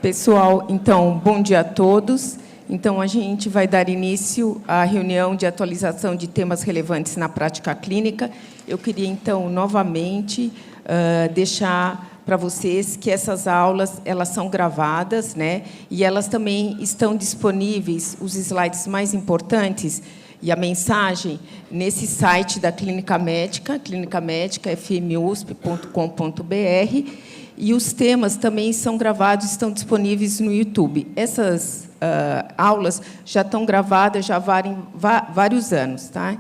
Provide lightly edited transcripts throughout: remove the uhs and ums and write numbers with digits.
Pessoal, então, bom dia a todos. Então, a gente vai dar início à reunião de atualização de temas relevantes na prática clínica. Eu queria, então, novamente, deixar para vocês que essas aulas elas são gravadas, né? E elas também estão disponíveis, os slides mais importantes e a mensagem, nesse site da Clínica Médica, clinicamedica.fmusp.com.br, e os temas também são gravados, estão disponíveis no YouTube. Essas aulas já estão gravadas já há vários anos, tá?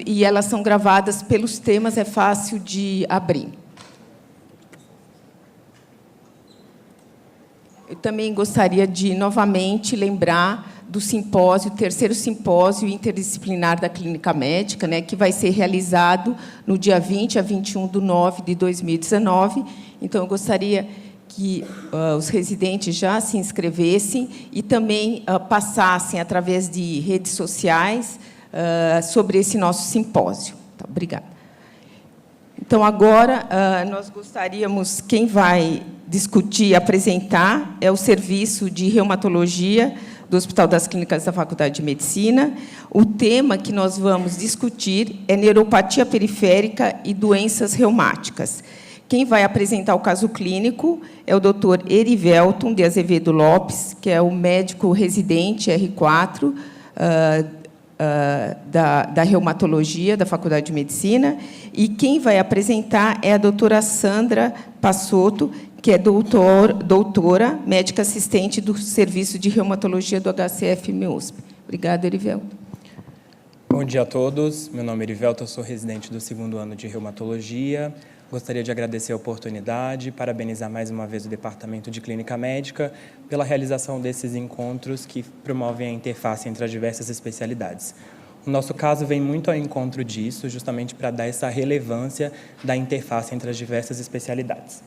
E elas são gravadas pelos temas, é fácil de abrir. Eu também gostaria de, novamente, lembrar do simpósio, o terceiro simpósio interdisciplinar da Clínica Médica, né, que vai ser realizado no dia 20 a 21 de 9 de 2019. Então, eu gostaria que os residentes já se inscrevessem e também passassem, através de redes sociais, sobre esse nosso simpósio. Tá, obrigada. Então, agora, nós gostaríamos, quem vai discutir e apresentar é o Serviço de Reumatologia do Hospital das Clínicas da Faculdade de Medicina. O tema que nós vamos discutir é neuropatia periférica e doenças reumáticas. Quem vai apresentar o caso clínico é o Dr. Erivelton de Azevedo Lopes, que é o médico residente R4 da reumatologia da Faculdade de Medicina. E quem vai apresentar é a doutora Sandra Passotto, que é doutora, médica assistente do Serviço de Reumatologia do HCFMUSP. Obrigada, Erivelton. Bom dia a todos. Meu nome é Erivelton, eu sou residente do 2º ano de Reumatologia. Gostaria de agradecer a oportunidade, parabenizar mais uma vez o Departamento de Clínica Médica pela realização desses encontros que promovem a interface entre as diversas especialidades. O nosso caso vem muito ao encontro disso, justamente para dar essa relevância da interface entre as diversas especialidades.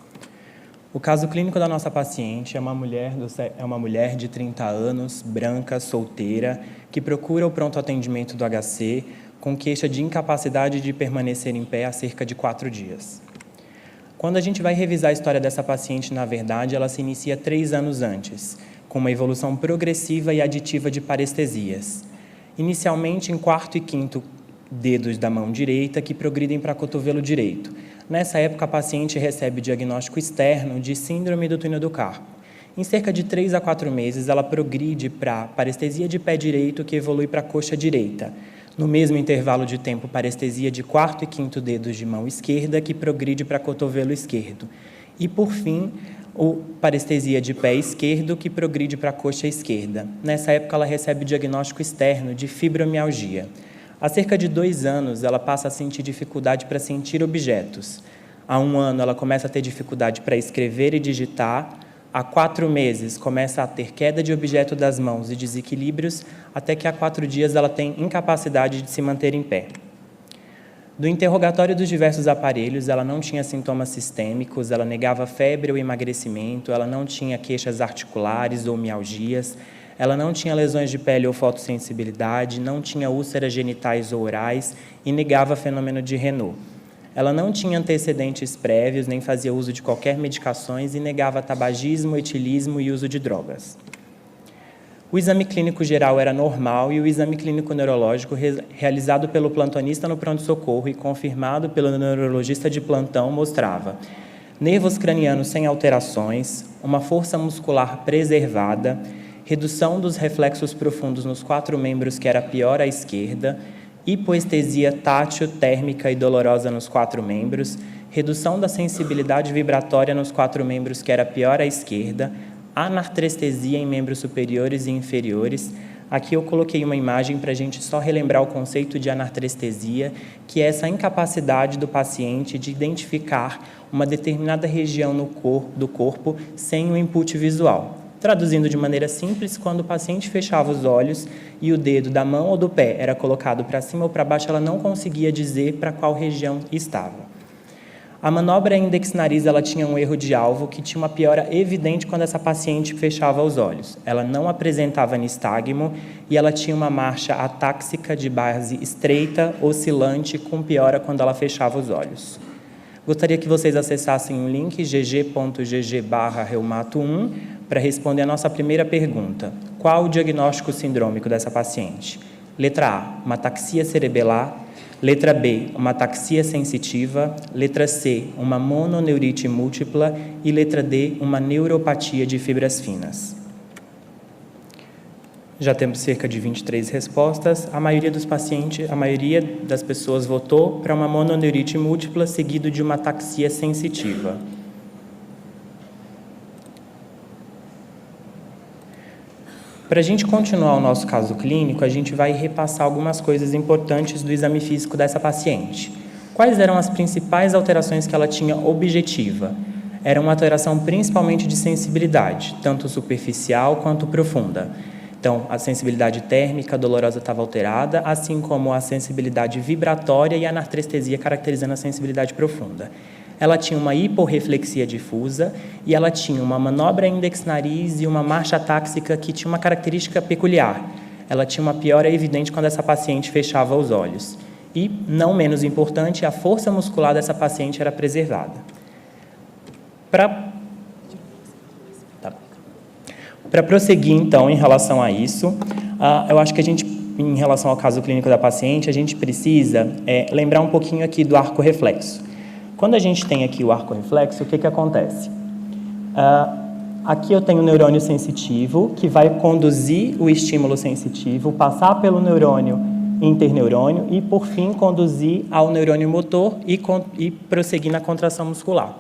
O caso clínico da nossa paciente é uma mulher de 30 anos, branca, solteira, que procura o pronto atendimento do HC com queixa de incapacidade de permanecer em pé há cerca de 4 dias. Quando a gente vai revisar a história dessa paciente, na verdade, ela se inicia 3 anos antes, com uma evolução progressiva e aditiva de parestesias. Inicialmente em 4º e 5º dedos da mão direita, que progridem para cotovelo direito. Nessa época, a paciente recebe diagnóstico externo de síndrome do túnel do carpo. Em cerca de 3 a 4 meses, ela progride para parestesia de pé direito, que evolui para a coxa direita. No mesmo intervalo de tempo, parestesia de 4º e 5º dedos de mão esquerda, que progride para cotovelo esquerdo. E, por fim, parestesia de pé esquerdo, que progride para a coxa esquerda. Nessa época, ela recebe o diagnóstico externo de fibromialgia. Há cerca de 2 anos, ela passa a sentir dificuldade para sentir objetos. Há 1 ano, ela começa a ter dificuldade para escrever e digitar. Há 4 meses, começa a ter queda de objeto das mãos e desequilíbrios, até que há 4 dias ela tem incapacidade de se manter em pé. Do interrogatório dos diversos aparelhos, ela não tinha sintomas sistêmicos, ela negava febre ou emagrecimento, ela não tinha queixas articulares ou mialgias, ela não tinha lesões de pele ou fotossensibilidade, não tinha úlceras genitais ou orais e negava fenômeno de Raynaud. Ela não tinha antecedentes prévios, nem fazia uso de qualquer medicações e negava tabagismo, etilismo e uso de drogas. O exame clínico geral era normal e o exame clínico neurológico realizado pelo plantonista no pronto-socorro e confirmado pelo neurologista de plantão mostrava nervos cranianos sem alterações, uma força muscular preservada, redução dos reflexos profundos nos 4 membros, que era pior à esquerda, hipoestesia tátil, térmica e dolorosa nos 4 membros, redução da sensibilidade vibratória nos 4 membros, que era pior à esquerda, anartrestesia em membros superiores e inferiores. Aqui eu coloquei uma imagem para a gente só relembrar o conceito de anartrestesia, que é essa incapacidade do paciente de identificar uma determinada região do corpo sem o input visual. Traduzindo de maneira simples, quando o paciente fechava os olhos e o dedo da mão ou do pé era colocado para cima ou para baixo, ela não conseguia dizer para qual região estava. A manobra index-nariz, ela tinha um erro de alvo que tinha uma piora evidente quando essa paciente fechava os olhos. Ela não apresentava nistagmo e ela tinha uma marcha atáxica de base estreita, oscilante, com piora quando ela fechava os olhos. Gostaria que vocês acessassem o link gg.gg/reumato1 para responder a nossa primeira pergunta. Qual o diagnóstico sindrômico dessa paciente? Letra A, uma ataxia cerebelar. Letra B, uma ataxia sensitiva. Letra C, uma mononeurite múltipla. E letra D, uma neuropatia de fibras finas. Já temos cerca de 23 respostas. A maioria das pessoas votou para uma mononeurite múltipla, seguido de uma ataxia sensitiva. Para a gente continuar o nosso caso clínico, a gente vai repassar algumas coisas importantes do exame físico dessa paciente. Quais eram as principais alterações que ela tinha objetiva? Era uma alteração principalmente de sensibilidade, tanto superficial quanto profunda. Então, a sensibilidade térmica dolorosa estava alterada, assim como a sensibilidade vibratória e a anartrestesia caracterizando a sensibilidade profunda. Ela tinha uma hiporreflexia difusa e ela tinha uma manobra index-nariz e uma marcha táxica que tinha uma característica peculiar. Ela tinha uma piora evidente quando essa paciente fechava os olhos. E, não menos importante, a força muscular dessa paciente era preservada. Para prosseguir, então, em relação a isso, eu acho que em relação ao caso clínico da paciente, a gente precisa lembrar um pouquinho aqui do arco reflexo. Quando a gente tem aqui o arco reflexo, o que acontece? Aqui eu tenho o neurônio sensitivo, que vai conduzir o estímulo sensitivo, passar pelo neurônio interneurônio e, por fim, conduzir ao neurônio motor e prosseguir na contração muscular.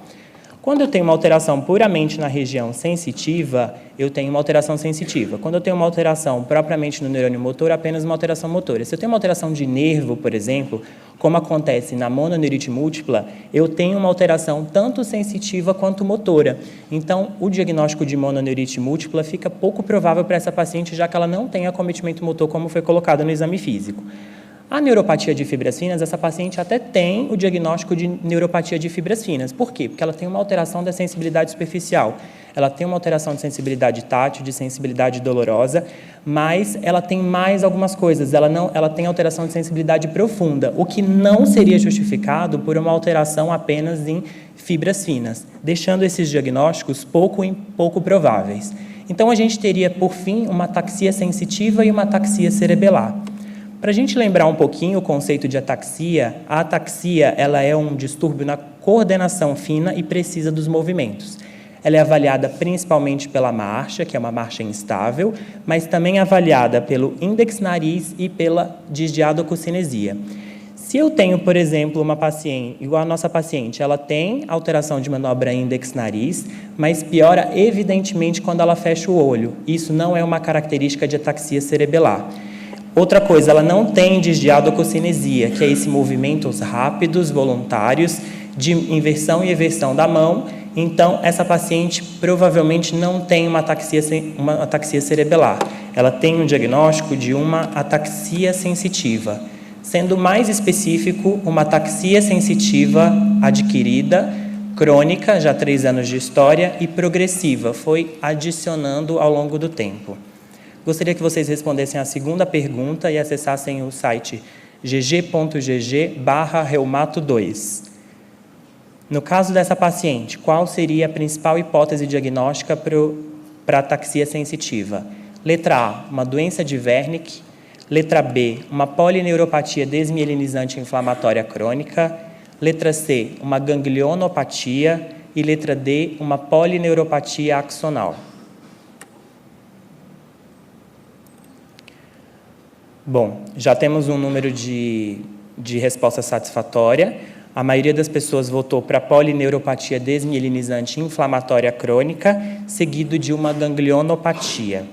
Quando eu tenho uma alteração puramente na região sensitiva, eu tenho uma alteração sensitiva. Quando eu tenho uma alteração propriamente no neurônio motor, apenas uma alteração motora. Se eu tenho uma alteração de nervo, por exemplo, como acontece na mononeurite múltipla, eu tenho uma alteração tanto sensitiva quanto motora. Então, o diagnóstico de mononeurite múltipla fica pouco provável para essa paciente, já que ela não tem acometimento motor, como foi colocado no exame físico. A neuropatia de fibras finas, essa paciente até tem o diagnóstico de neuropatia de fibras finas. Por quê? Porque ela tem uma alteração da sensibilidade superficial. Ela tem uma alteração de sensibilidade tátil, de sensibilidade dolorosa, mas ela tem mais algumas coisas. Ela tem alteração de sensibilidade profunda, o que não seria justificado por uma alteração apenas em fibras finas, deixando esses diagnósticos pouco prováveis. Então, a gente teria, por fim, uma ataxia sensitiva e uma ataxia cerebelar. Para a gente lembrar um pouquinho o conceito de ataxia, a ataxia ela é um distúrbio na coordenação fina e precisa dos movimentos. Ela é avaliada principalmente pela marcha, que é uma marcha instável, mas também avaliada pelo index-nariz e pela disdiadococinesia. Se eu tenho, por exemplo, uma paciente, igual a nossa paciente, ela tem alteração de manobra index-nariz, mas piora evidentemente quando ela fecha o olho. Isso não é uma característica de ataxia cerebelar. Outra coisa, ela não tem disdiadococinesia, que é esse movimentos rápidos, voluntários, de inversão e eversão da mão. Então, essa paciente provavelmente não tem uma ataxia cerebelar. Ela tem um diagnóstico de uma ataxia sensitiva. Sendo mais específico, uma ataxia sensitiva adquirida, crônica, já 3 anos de história, e progressiva, foi adicionando ao longo do tempo. Gostaria que vocês respondessem a segunda pergunta e acessassem o site gg.gg/reumato2. No caso dessa paciente, qual seria a principal hipótese diagnóstica para ataxia sensitiva? Letra A, uma doença de Wernicke. Letra B, uma polineuropatia desmielinizante inflamatória crônica. Letra C, uma ganglionopatia. E letra D, uma polineuropatia axonal. Bom, já temos um número de resposta satisfatória. A maioria das pessoas votou para polineuropatia desmielinizante inflamatória crônica, seguido de uma ganglionopatia.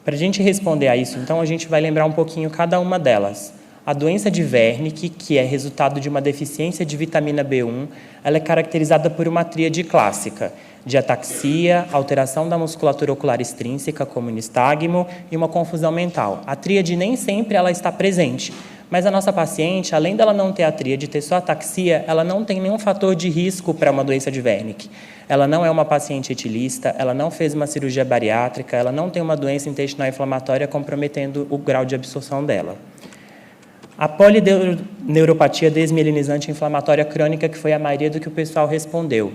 Para a gente responder a isso, então, a gente vai lembrar um pouquinho cada uma delas. A doença de Wernicke, que é resultado de uma deficiência de vitamina B1, ela é caracterizada por uma tríade clássica, de ataxia, alteração da musculatura ocular extrínseca, como nistagmo, e uma confusão mental. A tríade nem sempre ela está presente, mas a nossa paciente, além dela não ter a tríade, ter só ataxia, ela não tem nenhum fator de risco para uma doença de Wernicke. Ela não é uma paciente etilista, ela não fez uma cirurgia bariátrica, ela não tem uma doença intestinal inflamatória comprometendo o grau de absorção dela. A polineuropatia desmielinizante inflamatória crônica, que foi a maioria do que o pessoal respondeu.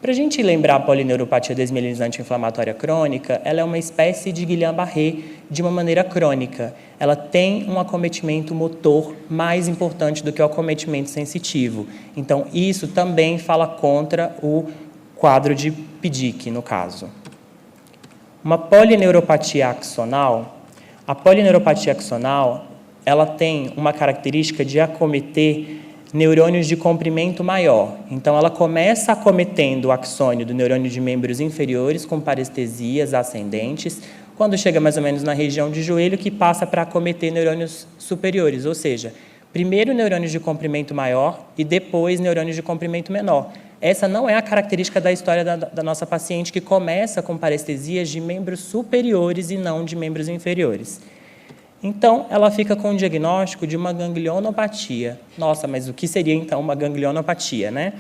Para a gente lembrar a polineuropatia desmielinizante inflamatória crônica, ela é uma espécie de Guillain-Barré de uma maneira crônica. Ela tem um acometimento motor mais importante do que o acometimento sensitivo. Então, isso também fala contra o quadro de PDIC, no caso. Uma polineuropatia axonal. A polineuropatia axonal, ela tem uma característica de acometer neurônios de comprimento maior. Então, ela começa acometendo o axônio do neurônio de membros inferiores com parestesias ascendentes, quando chega mais ou menos na região de joelho, que passa para acometer neurônios superiores, ou seja, primeiro neurônios de comprimento maior e depois neurônios de comprimento menor. Essa não é a característica da história da nossa paciente, que começa com parestesias de membros superiores e não de membros inferiores. Então, ela fica com o diagnóstico de uma ganglionopatia. Nossa, mas o que seria, então, uma ganglionopatia, né?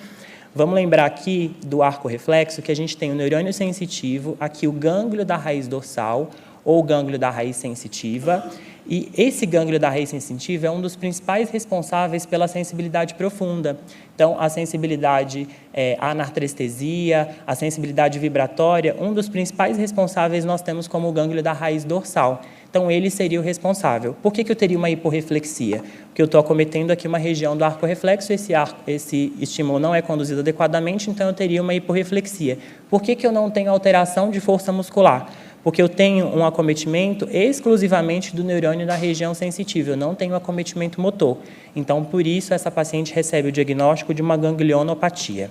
Vamos lembrar aqui do arco reflexo que a gente tem o neurônio sensitivo, aqui o gânglio da raiz dorsal, ou gânglio da raiz sensitiva, e esse gânglio da raiz sensitiva é um dos principais responsáveis pela sensibilidade profunda. Então, a sensibilidade à anartrestesia, a sensibilidade vibratória, um dos principais responsáveis nós temos como o gânglio da raiz dorsal. Então, ele seria o responsável. Por que eu teria uma hiporreflexia? Porque eu estou acometendo aqui uma região do arco reflexo, esse estímulo não é conduzido adequadamente, então eu teria uma hiporreflexia. Por que eu não tenho alteração de força muscular? Porque eu tenho um acometimento exclusivamente do neurônio da região sensitiva, eu não tenho acometimento motor. Então, por isso, essa paciente recebe o diagnóstico de uma ganglionopatia.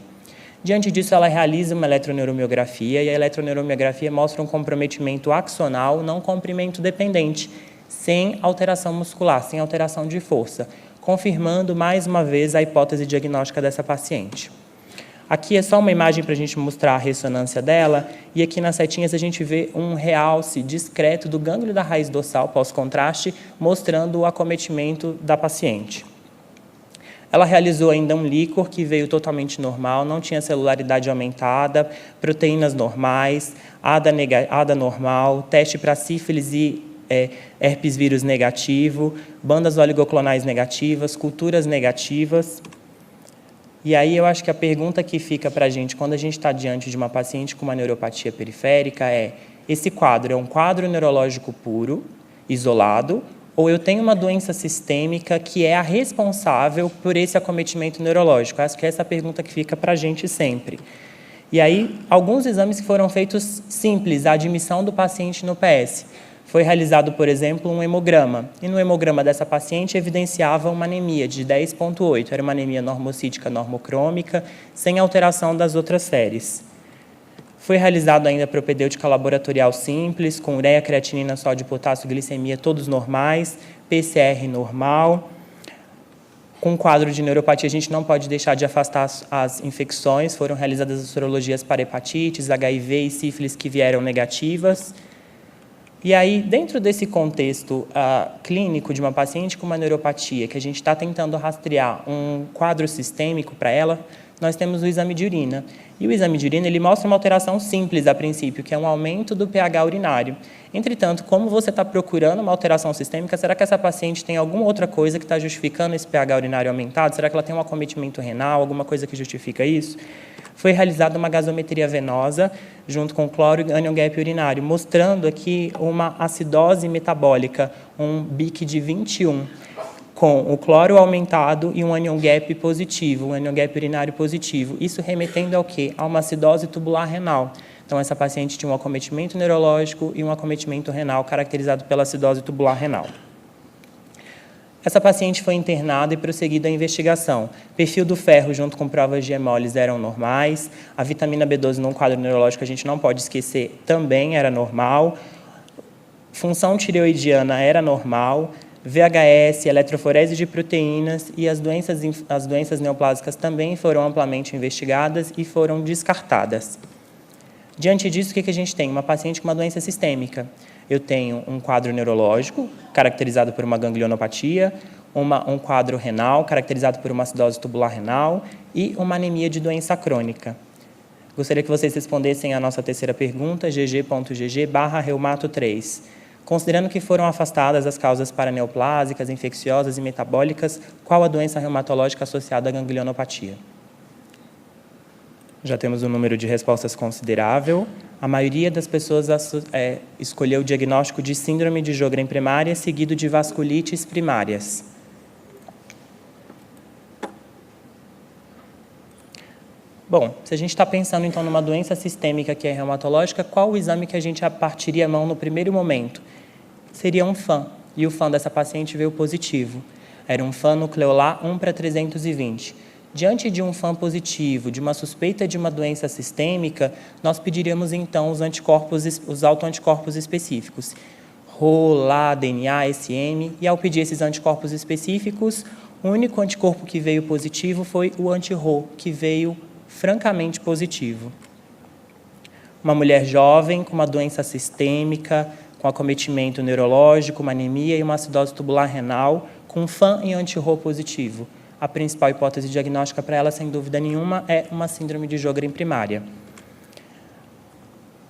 Diante disso, ela realiza uma eletroneuromiografia, e a eletroneuromiografia mostra um comprometimento axonal, não comprimento dependente, sem alteração muscular, sem alteração de força, confirmando, mais uma vez, a hipótese diagnóstica dessa paciente. Aqui é só uma imagem para a gente mostrar a ressonância dela, e aqui nas setinhas a gente vê um realce discreto do gânglio da raiz dorsal pós-contraste, mostrando o acometimento da paciente. Ela realizou ainda um líquor que veio totalmente normal, não tinha celularidade aumentada, proteínas normais, ADA normal, teste para sífilis e herpes vírus negativo, bandas oligoclonais negativas, culturas negativas. E aí eu acho que a pergunta que fica para a gente, quando a gente está diante de uma paciente com uma neuropatia periférica, é: esse quadro é um quadro neurológico puro, isolado, ou eu tenho uma doença sistêmica que é a responsável por esse acometimento neurológico? Acho que é essa a pergunta que fica para a gente sempre. E aí, alguns exames que foram feitos simples, a admissão do paciente no PS. Foi realizado, por exemplo, um hemograma. E no hemograma dessa paciente evidenciava uma anemia de 10,8. Era uma anemia normocítica normocrômica, sem alteração das outras séries. Foi realizado ainda propedêutica laboratorial simples, com ureia, creatinina, sódio, potássio, glicemia, todos normais, PCR normal. Com quadro de neuropatia, a gente não pode deixar de afastar as infecções. Foram realizadas as sorologias para hepatites, HIV e sífilis que vieram negativas. E aí, dentro desse contexto clínico de uma paciente com uma neuropatia, que a gente está tentando rastrear um quadro sistêmico para ela, nós temos o exame de urina. E o exame de urina ele mostra uma alteração simples, a princípio, que é um aumento do pH urinário. Entretanto, como você está procurando uma alteração sistêmica, será que essa paciente tem alguma outra coisa que está justificando esse pH urinário aumentado? Será que ela tem um acometimento renal, alguma coisa que justifica isso? Foi realizada uma gasometria venosa, junto com cloro e anion gap urinário, mostrando aqui uma acidose metabólica, um BIC de 21, com o cloro aumentado e um anion gap positivo, um anion gap urinário positivo. Isso remetendo ao quê? A uma acidose tubular renal. Então, essa paciente tinha um acometimento neurológico e um acometimento renal caracterizado pela acidose tubular renal. Essa paciente foi internada e prosseguida a investigação. Perfil do ferro junto com provas de hemolis eram normais. A vitamina B12 num quadro neurológico, a gente não pode esquecer, também era normal. Função tireoidiana era normal. VHS, eletroforese de proteínas e as doenças neoplásicas também foram amplamente investigadas e foram descartadas. Diante disso, o que a gente tem? Uma paciente com uma doença sistêmica. Eu tenho um quadro neurológico, caracterizado por uma ganglionopatia, um quadro renal, caracterizado por uma acidose tubular renal e uma anemia de doença crônica. Gostaria que vocês respondessem a nossa terceira pergunta, gg.gg/reumato3. Considerando que foram afastadas as causas paraneoplásicas, infecciosas e metabólicas, qual a doença reumatológica associada à ganglionopatia? Já temos um número de respostas considerável. A maioria das pessoas escolheu o diagnóstico de síndrome de Sjögren primária, seguido de vasculites primárias. Bom, se a gente está pensando, então, numa doença sistêmica que é reumatológica, qual o exame que a gente partiria a mão no primeiro momento? Seria um FAM, e o FAM dessa paciente veio positivo. Era um FAM nucleolar 1/320. Diante de um FAM positivo, de uma suspeita de uma doença sistêmica, nós pediríamos, então, os autoanticorpos específicos. RO, LA, DNA, SM, e ao pedir esses anticorpos específicos, o único anticorpo que veio positivo foi o anti-RO, que veio francamente positivo. Uma mulher jovem com uma doença sistêmica, com acometimento neurológico, uma anemia e uma acidose tubular renal, com FAM e anti-RO positivo. A principal hipótese diagnóstica para ela, sem dúvida nenhuma, é uma síndrome de Sjögren primária.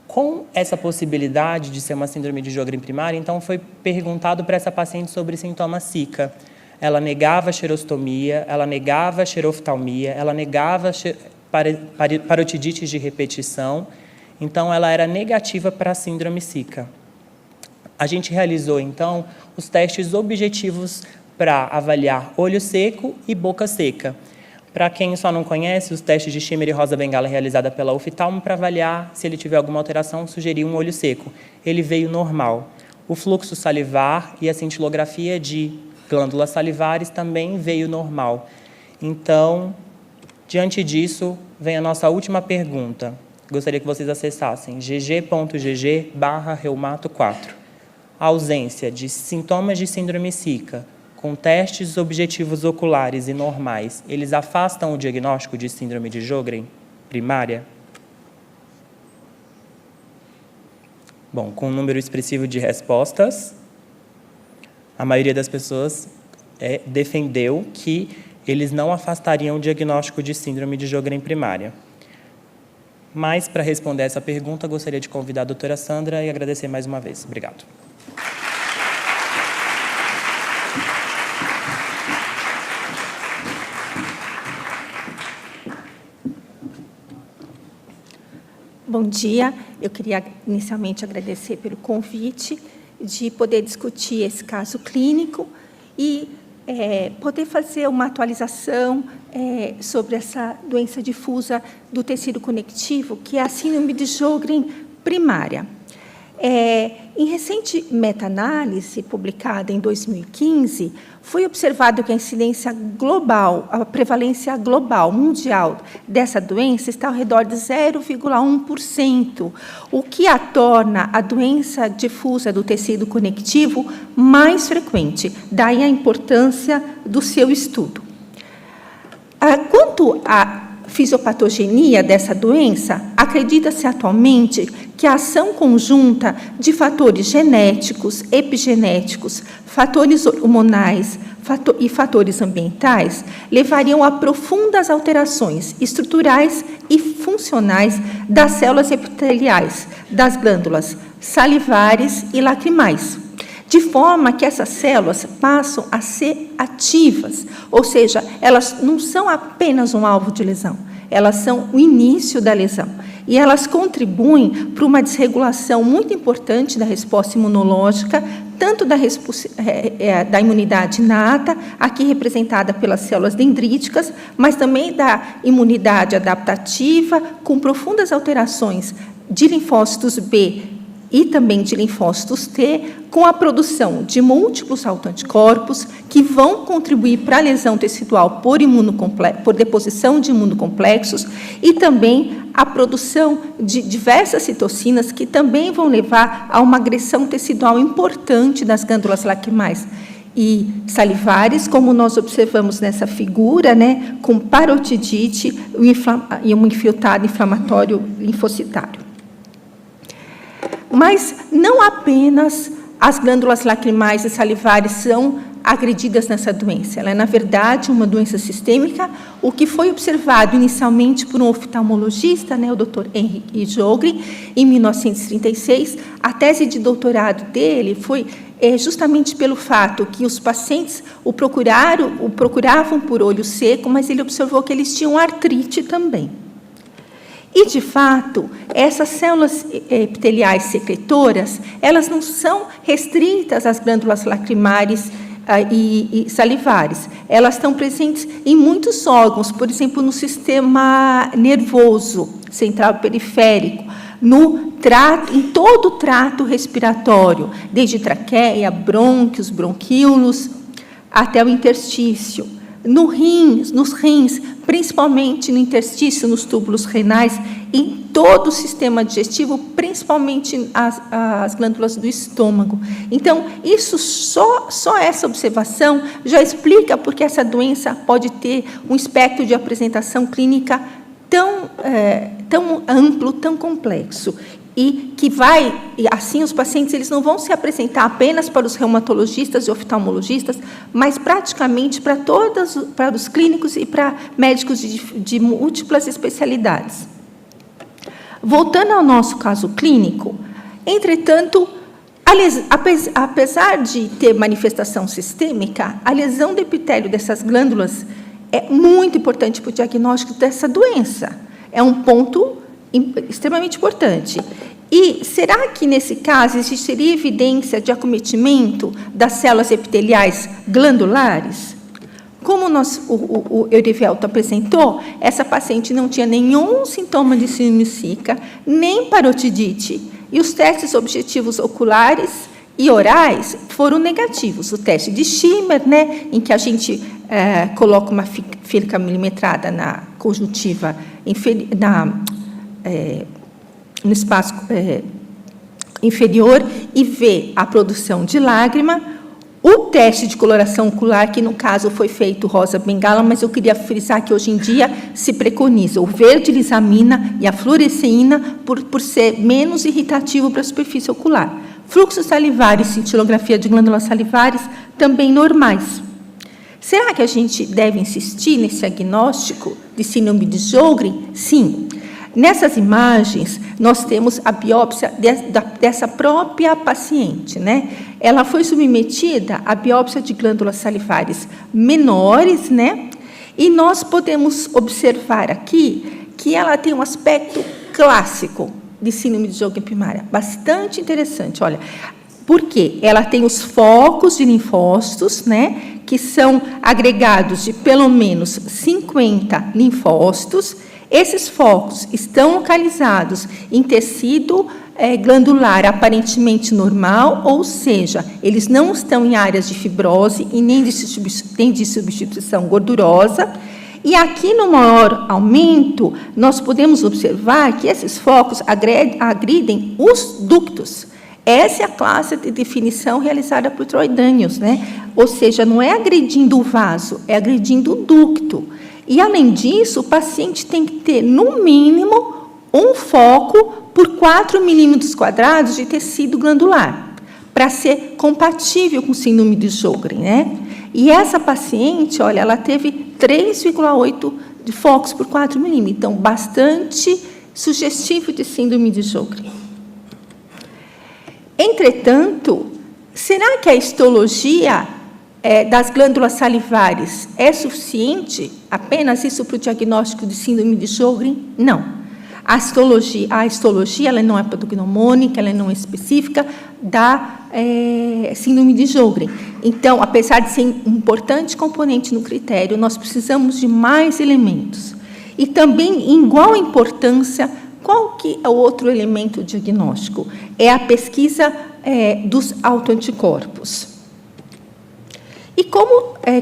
Com essa possibilidade de ser uma síndrome de Sjögren primária, então foi perguntado para essa paciente sobre sintomas Zika. Ela negava xerostomia, ela negava xeroftalmia, ela negava parotidites de repetição, então ela era negativa para a síndrome Zika. A gente realizou, então, os testes objetivos para avaliar olho seco e boca seca. Para quem só não conhece, os testes de Schimmer e Rosa Bengala realizada pela oftalmo para avaliar se ele tiver alguma alteração, sugerir um olho seco. Ele veio normal. O fluxo salivar e a cintilografia de glândulas salivares também veio normal. Então, diante disso, vem a nossa última pergunta. Gostaria que vocês acessassem gg.gg/reumato4. A ausência de sintomas de síndrome Zika com testes objetivos oculares e normais, eles afastam o diagnóstico de síndrome de Sjögren primária? Bom, com um número expressivo de respostas, a maioria das pessoas defendeu que eles não afastariam o diagnóstico de síndrome de Sjögren primária. Mas, para responder essa pergunta, gostaria de convidar a doutora Sandra e agradecer mais uma vez. Obrigado. Bom dia. Eu queria inicialmente agradecer pelo convite de poder discutir esse caso clínico e poder fazer uma atualização sobre essa doença difusa do tecido conectivo, que é a síndrome de Sjögren primária. Em recente meta-análise, publicada em 2015, foi observado que a incidência global, a prevalência global, mundial, dessa doença está ao redor de 0,1%, o que a torna a doença difusa do tecido conectivo mais frequente, daí a importância do seu estudo. Quanto à fisiopatogenia dessa doença, acredita-se atualmente que a ação conjunta de fatores genéticos, epigenéticos, fatores hormonais e fatores ambientais levariam a profundas alterações estruturais e funcionais das células epiteliais, das glândulas salivares e lacrimais, de forma que essas células passam a ser ativas, ou seja, elas não são apenas um alvo de lesão, elas são o início da lesão. E elas contribuem para uma desregulação muito importante da resposta imunológica, tanto da imunidade inata, aqui representada pelas células dendríticas, mas também da imunidade adaptativa, com profundas alterações de linfócitos B e também de linfócitos T, com a produção de múltiplos autoanticorpos que vão contribuir para a lesão tecidual por deposição de imunocomplexos e também a produção de diversas citocinas que também vão levar a uma agressão tecidual importante das glândulas lacrimais e salivares, como nós observamos nessa figura, né, com parotidite e um infiltrado inflamatório linfocitário. Mas não apenas as glândulas lacrimais e salivares são agredidas nessa doença. Ela é, na verdade, uma doença sistêmica, o que foi observado inicialmente por um oftalmologista, né, o Dr. Henri Jogren, em 1936. A tese de doutorado dele foi justamente pelo fato que os pacientes o procuravam por olho seco, mas ele observou que eles tinham artrite também. E, de fato, essas células epiteliais secretoras, elas não são restritas às glândulas lacrimárias e salivares. Elas estão presentes em muitos órgãos, por exemplo, no sistema nervoso central periférico, em todo o trato respiratório, desde traqueia, brônquios, bronquíolos, até o interstício. Nos rins, principalmente no interstício, nos túbulos renais, em todo o sistema digestivo, principalmente as glândulas do estômago. Então, isso só essa observação já explica porque essa doença pode ter um espectro de apresentação clínica tão amplo, tão complexo. E que assim, os pacientes eles não vão se apresentar apenas para os reumatologistas e oftalmologistas, mas praticamente para os clínicos e para médicos de múltiplas especialidades. Voltando ao nosso caso clínico, entretanto, apesar de ter manifestação sistêmica, a lesão do epitélio dessas glândulas é muito importante para o diagnóstico dessa doença. É um ponto extremamente importante. E será que, nesse caso, existiria evidência de acometimento das células epiteliais glandulares? Como o Eurivelto apresentou, essa paciente não tinha nenhum sintoma de síndrome Zika, nem parotidite, e os testes objetivos oculares e orais foram negativos. O teste de Schirmer, né, em que a gente coloca uma fílica milimetrada na conjuntiva no espaço inferior e vê a produção de lágrima. O teste de coloração ocular, que no caso foi feito rosa bengala, mas eu queria frisar que hoje em dia se preconiza o verde lisamina e a fluoresceína por ser menos irritativo para a superfície ocular. Fluxo salivar e cintilografia de glândulas salivares também normais. Será que a gente deve insistir nesse diagnóstico de síndrome de Sjögren? Sim. Nessas imagens, nós temos a biópsia dessa própria paciente, né? Ela foi submetida à biópsia de glândulas salivares menores, né? E nós podemos observar aqui que ela tem um aspecto clássico de síndrome de Sjögren primária, bastante interessante. Olha, porque ela tem os focos de linfócitos, né? Que são agregados de pelo menos 50 linfócitos. Esses focos estão localizados em tecido glandular aparentemente normal, ou seja, eles não estão em áreas de fibrose e nem de substituição gordurosa. E aqui, no maior aumento, nós podemos observar que esses focos agridem os ductos. Essa é a classe de definição realizada por Troy Daniels, né? Ou seja, não é agredindo o vaso, é agredindo o ducto. E, além disso, o paciente tem que ter, no mínimo, um foco por 4 milímetros quadrados de tecido glandular, para ser compatível com síndrome de Sjögren, né? E essa paciente, olha, ela teve 3,8 de focos por 4 milímetros, então, bastante sugestivo de síndrome de Sjögren. Entretanto, será que a histologia das glândulas salivares é suficiente, apenas isso para o diagnóstico de síndrome de Sjögren? Não. A histologia ela não é patognomônica, ela não é específica da síndrome de Sjögren. Então, apesar de ser um importante componente no critério, nós precisamos de mais elementos. E também, em igual importância, qual que é o outro elemento diagnóstico? É a pesquisa dos autoanticorpos. E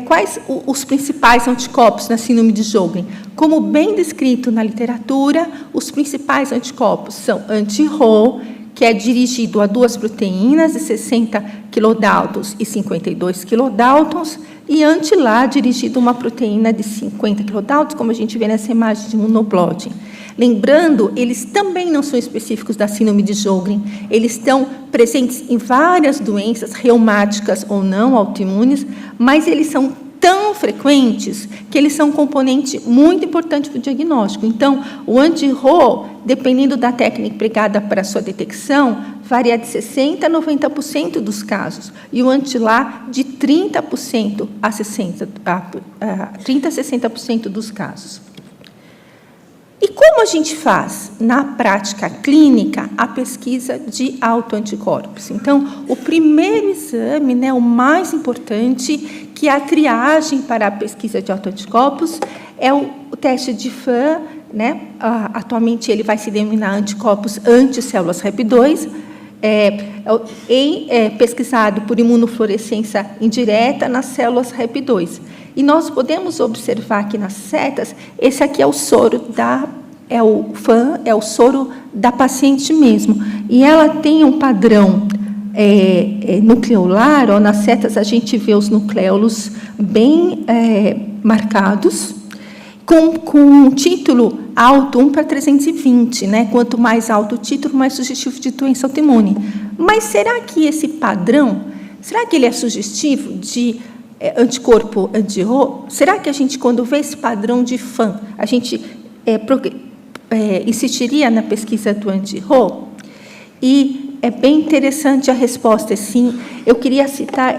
quais os principais anticorpos na síndrome de Sjögren? Como bem descrito na literatura, os principais anticorpos são anti-Rho, que é dirigido a duas proteínas de 60 kilodaltons e 52 kilodaltons, e anti-LA dirigido a uma proteína de 50 kilodaltons, como a gente vê nessa imagem de monoblotting. Lembrando, eles também não são específicos da síndrome de Sjögren, eles estão presentes em várias doenças, reumáticas ou não, autoimunes, mas eles são tão frequentes que eles são um componente muito importante para o diagnóstico. Então, o anti-Rho, dependendo da técnica empregada para a sua detecção, varia de 60% a 90% dos casos, e o anti-LA de 30% a 60% dos casos. E como a gente faz, na prática clínica, a pesquisa de autoanticorpos? Então, o primeiro exame, né, o mais importante, que é a triagem para a pesquisa de autoanticorpos, é o teste de FAN, né? Atualmente, ele vai se denominar anticorpos anticélulas REP2, pesquisado por imunofluorescência indireta nas células REP2. E nós podemos observar aqui nas setas, esse aqui é o soro é o soro da paciente mesmo. E ela tem um padrão nucleolar, ó, nas setas a gente vê os nucléolos bem marcados, com um título alto, 1/320, né? Quanto mais alto o título, mais sugestivo de doença autoimune. Mas será que esse padrão, será que ele é sugestivo de anticorpo anti-Rho? Será que a gente, quando vê esse padrão de FAN, a gente insistiria na pesquisa do anti-Rho? E é bem interessante a resposta, sim. Eu queria citar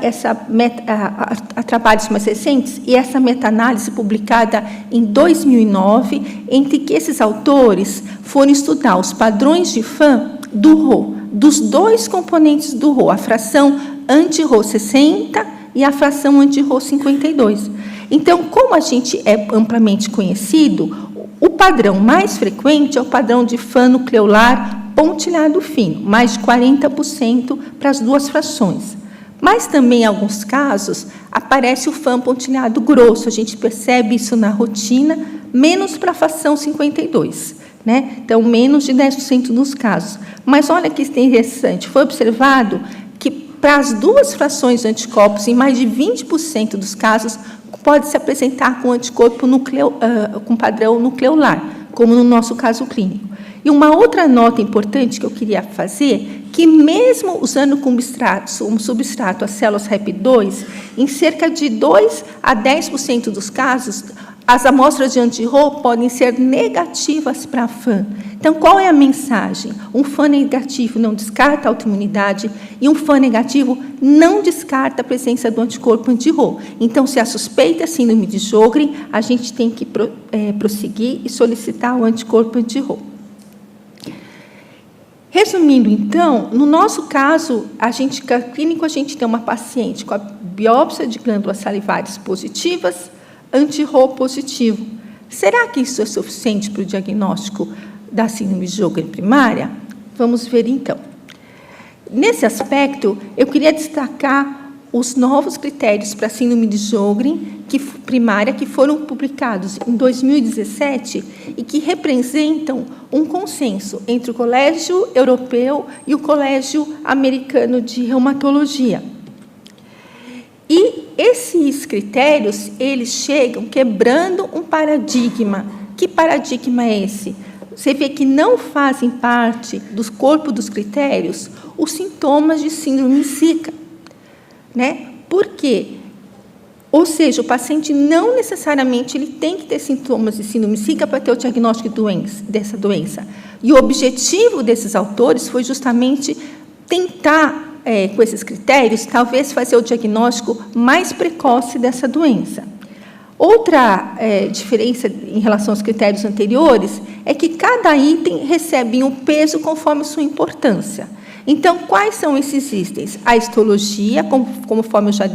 a trabalhos mais recentes e essa meta-análise publicada em 2009, entre que esses autores foram estudar os padrões de FAN do Rho, dos dois componentes do Rho, a fração anti-Rho 60 e a fração anti-Rho 52. Então, como a gente é amplamente conhecido, o padrão mais frequente é o padrão de FAN nucleolar pontilhado fino, mais de 40% para as duas frações. Mas também, em alguns casos, aparece o FAN pontilhado grosso, a gente percebe isso na rotina, menos para a fração 52, né? Então, menos de 10% nos casos. Mas olha que interessante, foi observado que para as duas frações de anticorpos, em mais de 20% dos casos, pode se apresentar com anticorpo com padrão nucleolar, como no nosso caso clínico. E uma outra nota importante que eu queria fazer, que mesmo usando como substrato as células REP2, em cerca de 2 a 10% dos casos, as amostras de anti-Rho podem ser negativas para a FAN. Então, qual é a mensagem? Um FAN negativo não descarta a autoimunidade e um FAN negativo não descarta a presença do anticorpo anti-Rho. Então, se a suspeita é síndrome de Sjögren, a gente tem que prosseguir e solicitar o anticorpo anti-Rho. Resumindo, então, no nosso caso, clínico, a gente tem uma paciente com a biópsia de glândulas salivares positivas, anti-Rho positivo. Será que isso é suficiente para o diagnóstico da síndrome de Sjögren primária? Vamos ver, então. Nesse aspecto, eu queria destacar os novos critérios para a síndrome de Sjögren primária que foram publicados em 2017 e que representam um consenso entre o Colégio Europeu e o Colégio Americano de Reumatologia. E esses critérios, eles chegam quebrando um paradigma. Que paradigma é esse? Você vê que não fazem parte do corpo dos critérios os sintomas de síndrome Zika, né? Por quê? Ou seja, o paciente não necessariamente ele tem que ter sintomas de síndrome Zika para ter o diagnóstico dessa doença. E o objetivo desses autores foi justamente tentar, com esses critérios, talvez fazer o diagnóstico mais precoce dessa doença. Outra diferença em relação aos critérios anteriores é que cada item recebe um peso conforme sua importância. Então, quais são esses itens? A histologia, conforme eu já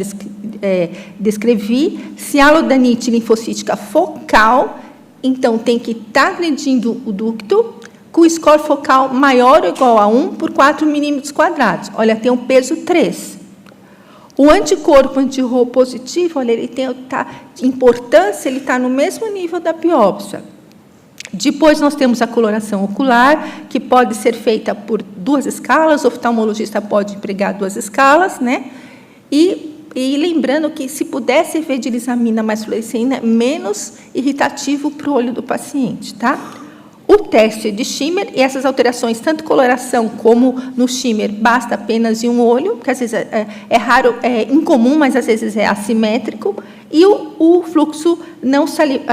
descrevi, se a alodanite linfocítica focal, então tem que estar agredindo o ducto, com o score focal maior ou igual a 1 por 4 milímetros quadrados. Olha, tem um peso 3. O anticorpo anti-Rho positivo, olha, ele tem importância, ele está no mesmo nível da biópsia. Depois, nós temos a coloração ocular, que pode ser feita por 2 escalas, o oftalmologista pode empregar 2 escalas, né? E lembrando que, se puder servir de lisamina mais fluorescina, menos irritativo para o olho do paciente, tá? O teste de shimmer, e essas alterações, tanto coloração como no shimmer, basta apenas de um olho, que às vezes é raro, é incomum, mas às vezes é assimétrico, e o fluxo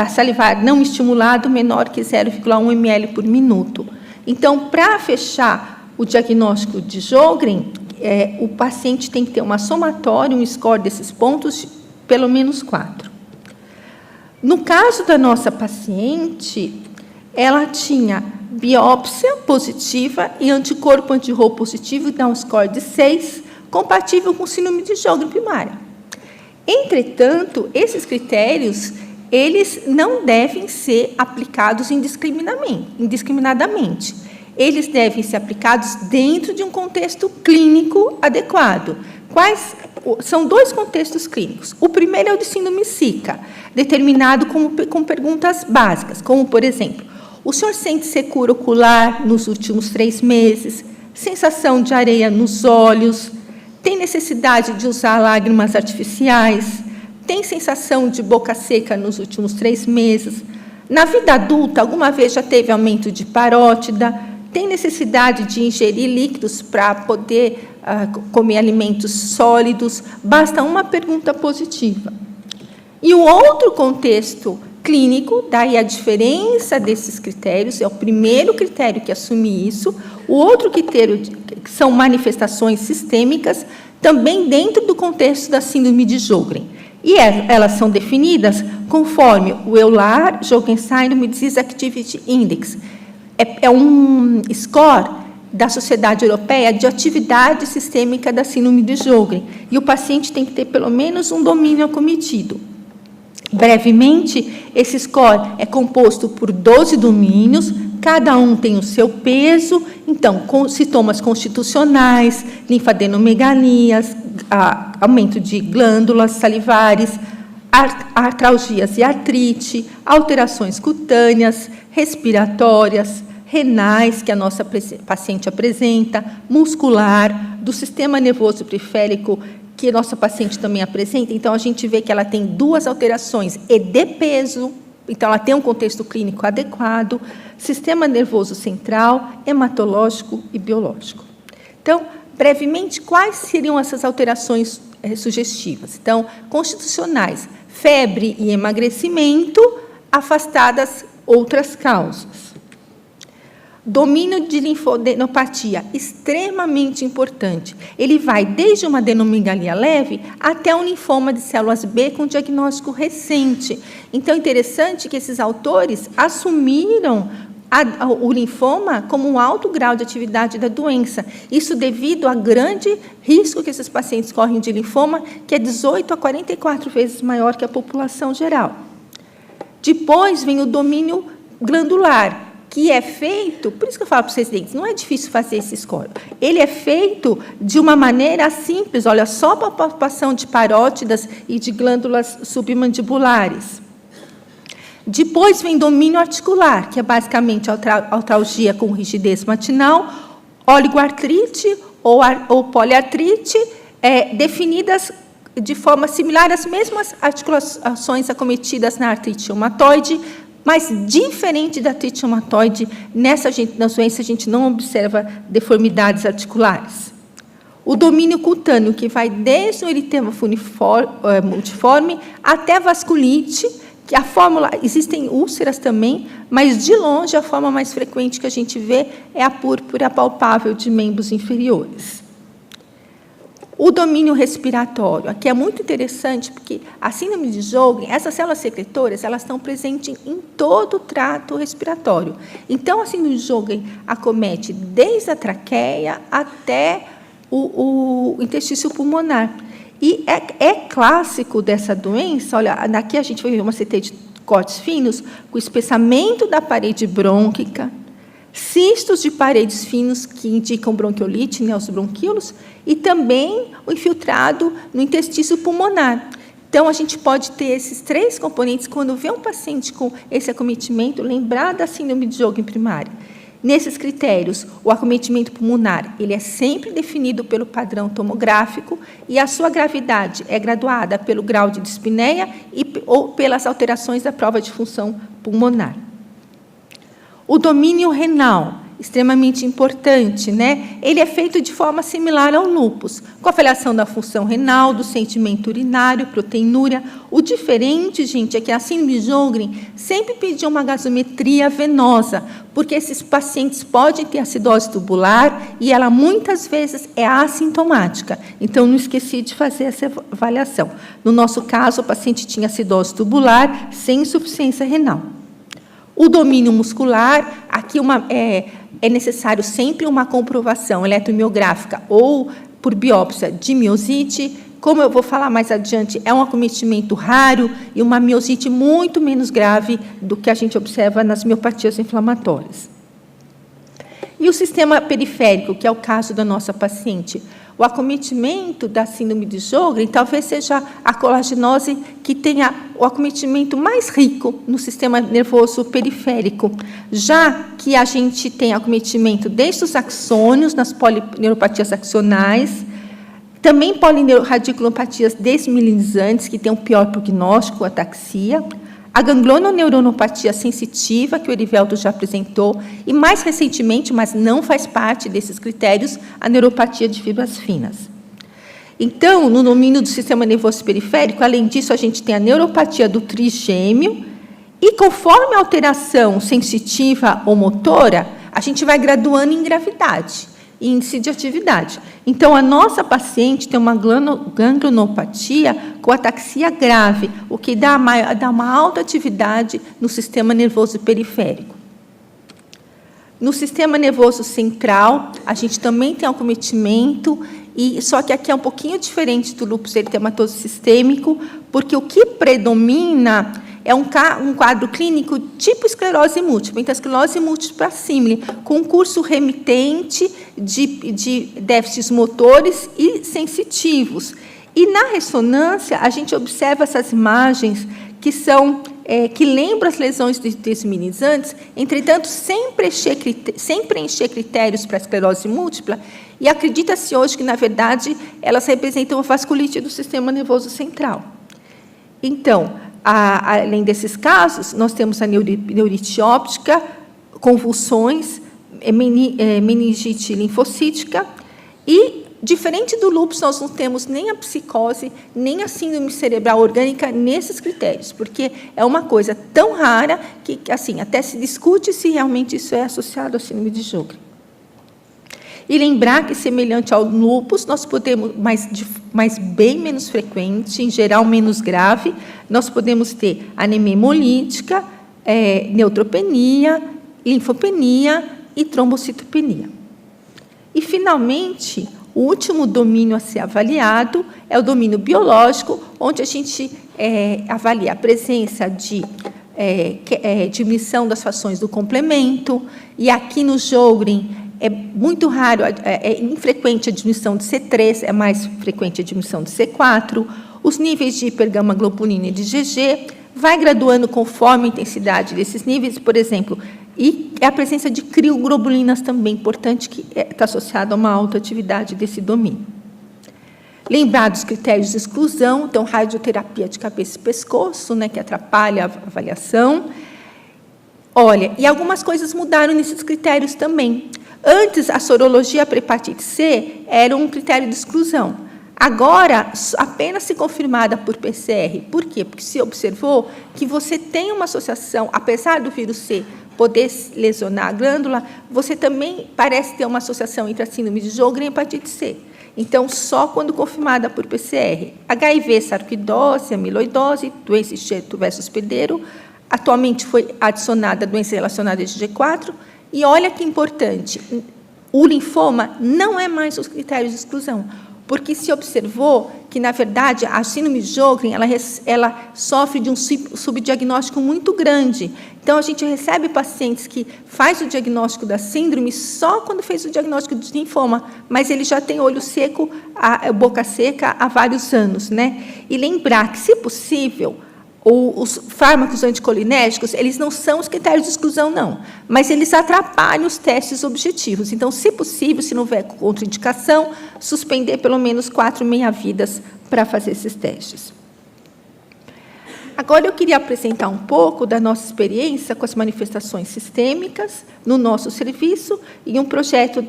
salivar não estimulado menor que 0,1 ml por minuto. Então, para fechar o diagnóstico de Sjögren, o paciente tem que ter uma somatória, um score desses pontos, pelo menos 4. No caso da nossa paciente, ela tinha biópsia positiva e anticorpo anti-Rho positivo, dá um score de 6, compatível com síndrome de Sjögren primária. Entretanto, esses critérios, eles não devem ser aplicados indiscriminadamente. Eles devem ser aplicados dentro de um contexto clínico adequado. São 2 contextos clínicos. O primeiro é o de síndrome SICA, determinado com perguntas básicas, como, por exemplo, o senhor sente secura ocular nos últimos 3 meses? Sensação de areia nos olhos? Tem necessidade de usar lágrimas artificiais? Tem sensação de boca seca nos últimos 3 meses? Na vida adulta, alguma vez já teve aumento de parótida? Tem necessidade de ingerir líquidos para poder comer alimentos sólidos? Basta uma pergunta positiva. E o outro contexto clínico, daí a diferença desses critérios, é o primeiro critério que assume isso, o outro critério que são manifestações sistêmicas, também dentro do contexto da síndrome de Sjögren. E elas são definidas conforme o EULAR, Sjögren Syndrome Disease Activity Index. É um score da Sociedade Europeia de Atividade Sistêmica da Síndrome de Sjögren, e o paciente tem que ter pelo menos um domínio acometido. Brevemente, esse score é composto por 12 domínios, cada um tem o seu peso, então, com sintomas constitucionais, linfadenomegalias, aumento de glândulas salivares, artralgias e artrite, alterações cutâneas, respiratórias, renais, que a nossa paciente apresenta, muscular, do sistema nervoso periférico, que a nossa paciente também apresenta. Então, a gente vê que ela tem 2 alterações e de peso, então ela tem um contexto clínico adequado, sistema nervoso central, hematológico e biológico. Então, brevemente, quais seriam essas alterações sugestivas? Então, constitucionais, febre e emagrecimento, afastadas outras causas. Domínio de linfadenopatia, extremamente importante. Ele vai desde uma adenomegalia leve até um linfoma de células B com diagnóstico recente. Então, é interessante que esses autores assumiram o linfoma como um alto grau de atividade da doença. Isso devido ao grande risco que esses pacientes correm de linfoma, que é 18 a 44 vezes maior que a população geral. Depois vem o domínio glandular, que é feito, por isso que eu falo para os residentes, não é difícil fazer esse score. Ele é feito de uma maneira simples, olha, só para a palpação de parótidas e de glândulas submandibulares. Depois vem domínio articular, que é basicamente artralgia com rigidez matinal, oligoartrite ou poliartrite, definidas de forma similar às mesmas articulações acometidas na artrite reumatoide, mas, diferente da artrite reumatoide, nessa doença a gente não observa deformidades articulares. O domínio cutâneo, que vai desde o eritema multiforme até a vasculite, que a fórmula, existem úlceras também, mas, de longe, a forma mais frequente que a gente vê é a púrpura palpável de membros inferiores. O domínio respiratório, aqui é muito interessante, porque a síndrome de Sjögren, essas células secretoras, elas estão presentes em todo o trato respiratório. Então, a síndrome de Sjögren acomete desde a traqueia até o intestino pulmonar. E é clássico dessa doença, olha, aqui a gente vai ver uma CT de cortes finos, com espessamento da parede brônquica, cistos de paredes finos que indicam bronquiolite, né, os bronquíolos, e também o infiltrado no intestino pulmonar. Então, a gente pode ter esses 3 componentes quando vê um paciente com esse acometimento, lembrar da síndrome de Sjögren primária. Nesses critérios, o acometimento pulmonar ele é sempre definido pelo padrão tomográfico e a sua gravidade é graduada pelo grau de dispneia ou pelas alterações da prova de função pulmonar. O domínio renal, extremamente importante, né? Ele é feito de forma similar ao lúpus, com avaliação da função renal, do sentimento urinário, proteinúria. O diferente, gente, é que a síndrome de Sjögren sempre pediu uma gasometria venosa, porque esses pacientes podem ter acidose tubular e ela muitas vezes é assintomática. Então, não esqueci de fazer essa avaliação. No nosso caso, o paciente tinha acidose tubular sem insuficiência renal. O domínio muscular, aqui é necessário sempre uma comprovação eletromiográfica ou por biópsia de miosite. Como eu vou falar mais adiante, é um acometimento raro e uma miosite muito menos grave do que a gente observa nas miopatias inflamatórias. E o sistema periférico, que é o caso da nossa paciente. O acometimento da síndrome de Sjögren talvez seja a colagenose que tenha o acometimento mais rico no sistema nervoso periférico, já que a gente tem acometimento desde os axônios, nas polineuropatias axonais, também polineuropatias desmielinizantes, que tem um pior prognóstico, ataxia, a gangliononeuronopatia sensitiva, que o Erivelto já apresentou, e, mais recentemente, mas não faz parte desses critérios, a neuropatia de fibras finas. Então, no domínio do sistema nervoso periférico, além disso, a gente tem a neuropatia do trigêmeo, e, conforme a alteração sensitiva ou motora, a gente vai graduando em gravidade, índice de atividade. Então, a nossa paciente tem uma ganglionopatia com ataxia grave, o que dá uma alta atividade no sistema nervoso periférico. No sistema nervoso central, a gente também tem acometimento, só que aqui é um pouquinho diferente do lúpus eritematoso sistêmico, porque o que predomina é um quadro clínico tipo esclerose múltipla, então a esclerose múltipla símile, com um curso remitente de déficits motores e sensitivos. E, na ressonância, a gente observa essas imagens que lembram as lesões desmielinizantes, entretanto, sem preencher critérios para a esclerose múltipla, e acredita-se hoje que, na verdade, elas representam a vasculite do sistema nervoso central. Então, além desses casos, nós temos a neurite óptica, convulsões, meningite linfocítica e, diferente do lúpus, nós não temos nem a psicose, nem a síndrome cerebral orgânica nesses critérios, porque é uma coisa tão rara que, assim, até se discute se realmente isso é associado à síndrome de Sjögren. E lembrar que, semelhante ao lúpus, nós podemos, mas bem menos frequente, em geral menos grave, nós podemos ter anemia hemolítica, neutropenia, linfopenia e trombocitopenia. E, finalmente, o último domínio a ser avaliado é o domínio biológico, onde a gente avalia a presença de diminuição das frações do complemento, e aqui no Sjögren é muito raro, é infrequente a diminuição de C3, é mais frequente a diminuição de C4, os níveis de hipergama-globulina e de GG vai graduando conforme a intensidade desses níveis, por exemplo, e a presença de crioglobulinas também importante, que está associada a uma alta atividade desse domínio. Lembrar dos critérios de exclusão, então, radioterapia de cabeça e pescoço, né, que atrapalha a avaliação. Olha, e algumas coisas mudaram nesses critérios também. Antes, a sorologia para hepatite C era um critério de exclusão. Agora, apenas se confirmada por PCR. Por quê? Porque se observou que você tem uma associação, apesar do vírus C poder lesionar a glândula, você também parece ter uma associação entre a síndrome de Sjögren e a hepatite C. Então, só quando confirmada por PCR. HIV, sarcoidose, amiloidose, doença enxerto versus hospedeiro. Atualmente foi adicionada a doença relacionada a IgG4. E olha que importante, o linfoma não é mais os critérios de exclusão. porque se observou que, na verdade, a síndrome de Sjögren ela sofre de um subdiagnóstico muito grande. Então, a gente recebe pacientes que faz o diagnóstico da síndrome só quando fez o diagnóstico de linfoma, mas ele já tem olho seco, boca seca há vários anos, né? E lembrar que, se possível, os fármacos anticolinérgicos, eles não são os critérios de exclusão, não, mas eles atrapalham os testes objetivos. Então, se possível, se não houver contraindicação, suspender pelo menos 4 meia-vidas para fazer esses testes. Agora, eu queria apresentar um pouco da nossa experiência com as manifestações sistêmicas no nosso serviço e um projeto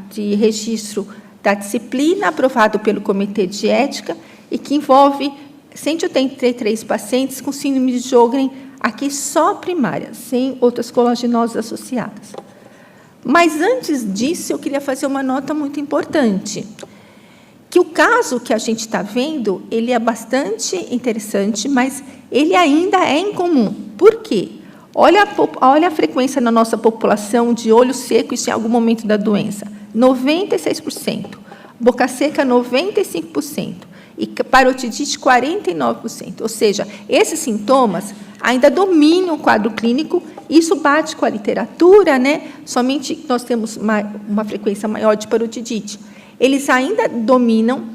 de registro da disciplina aprovado pelo Comitê de Ética e que envolve 183 pacientes com síndrome de Sjögren, aqui só primária, sem outras colagenoses associadas. Mas, antes disso, eu queria fazer uma nota muito importante, que o caso que a gente está vendo, ele é bastante interessante, mas ele ainda é incomum. Por quê? Olha a frequência na nossa população de olho seco, isso em algum momento da doença, 96%, boca seca, 95%, e parotidite, 49%. Ou seja, esses sintomas ainda dominam o quadro clínico, isso bate com a literatura, né? Somente nós temos uma frequência maior de parotidite. Eles ainda dominam.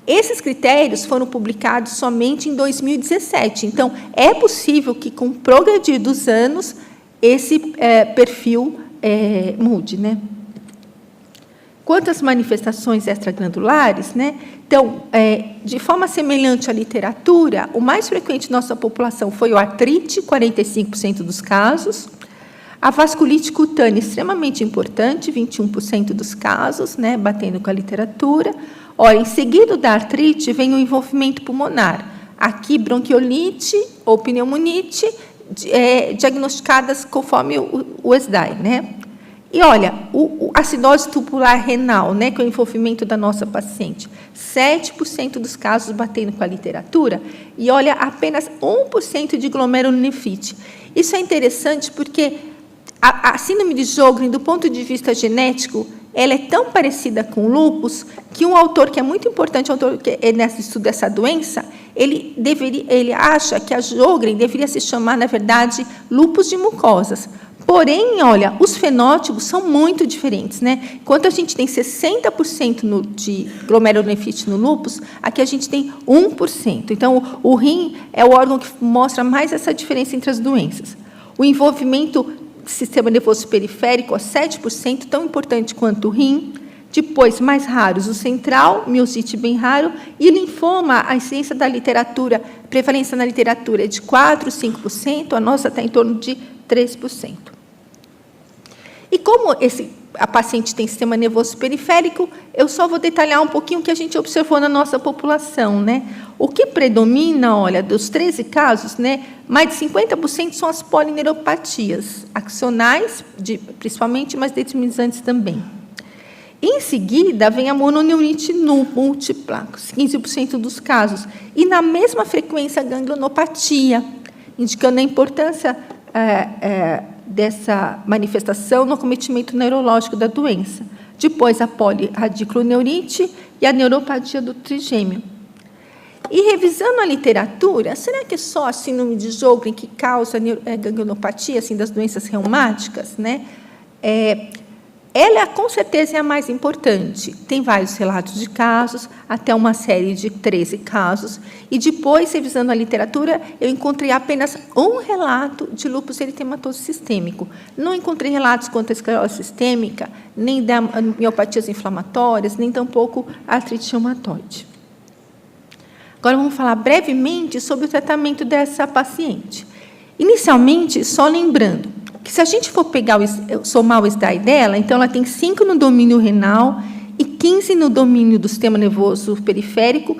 Esses critérios foram publicados somente em 2017. Então, é possível que, com o progredir dos anos, esse perfil mude, né? Quanto às manifestações extraglandulares, né? Então, de forma semelhante à literatura, o mais frequente na nossa população foi o artrite, 45% dos casos, a vasculite cutânea, extremamente importante, 21% dos casos, né? Batendo com a literatura. Olha, em seguida da artrite, vem o envolvimento pulmonar. Aqui, bronquiolite ou pneumonite, diagnosticadas conforme o SDAI, né? E, olha, a acidose tubular renal, né, que é o envolvimento da nossa paciente, 7% dos casos batendo com a literatura, e, olha, apenas 1% de glomerulonefrite. Isso é interessante porque a síndrome de Sjögren, do ponto de vista genético, ela é tão parecida com o lúpus que um autor que é muito importante, um autor que estuda essa doença, ele acha que a Sjögren deveria se chamar, na verdade, lúpus de mucosas. Porém, olha, os fenótipos são muito diferentes, né? Enquanto a gente tem 60% de glomerulonefrite no lúpus, aqui a gente tem 1%. Então, o rim é o órgão que mostra mais essa diferença entre as doenças. O envolvimento do sistema nervoso periférico, 7%, tão importante quanto o rim. Depois, mais raros, o central, miosite bem raro, e linfoma, a incidência da literatura, prevalência na literatura é de 4%, 5%, a nossa está em torno de 3%. E como a paciente tem sistema nervoso periférico, eu só vou detalhar um pouquinho o que a gente observou na nossa população, né? O que predomina, olha, dos 13 casos, né, mais de 50% são as polineuropatias axonais, principalmente, mas determinantes também. Em seguida, vem a mononeurite múltipla, 15% dos casos, e na mesma frequência a ganglionopatia, indicando a importância dessa manifestação no acometimento neurológico da doença. Depois, a poliradiculoneurite e a neuropatia do trigêmeo. E, revisando a literatura, será que é só a síndrome de Sjögren que causa ganglionopatia, assim, das doenças reumáticas, né? Ela, com certeza, é a mais importante. Tem vários relatos de casos, até uma série de 13 casos. E, depois, revisando a literatura, eu encontrei apenas um relato de lúpus eritematoso sistêmico. Não encontrei relatos contra a esclerose sistêmica, nem da miopatias inflamatórias, nem tampouco artrite reumatoide. Agora, vamos falar brevemente sobre o tratamento dessa paciente. Inicialmente, só lembrando, que se a gente for somar o SDAI dela, então ela tem 5 no domínio renal e 15 no domínio do sistema nervoso periférico,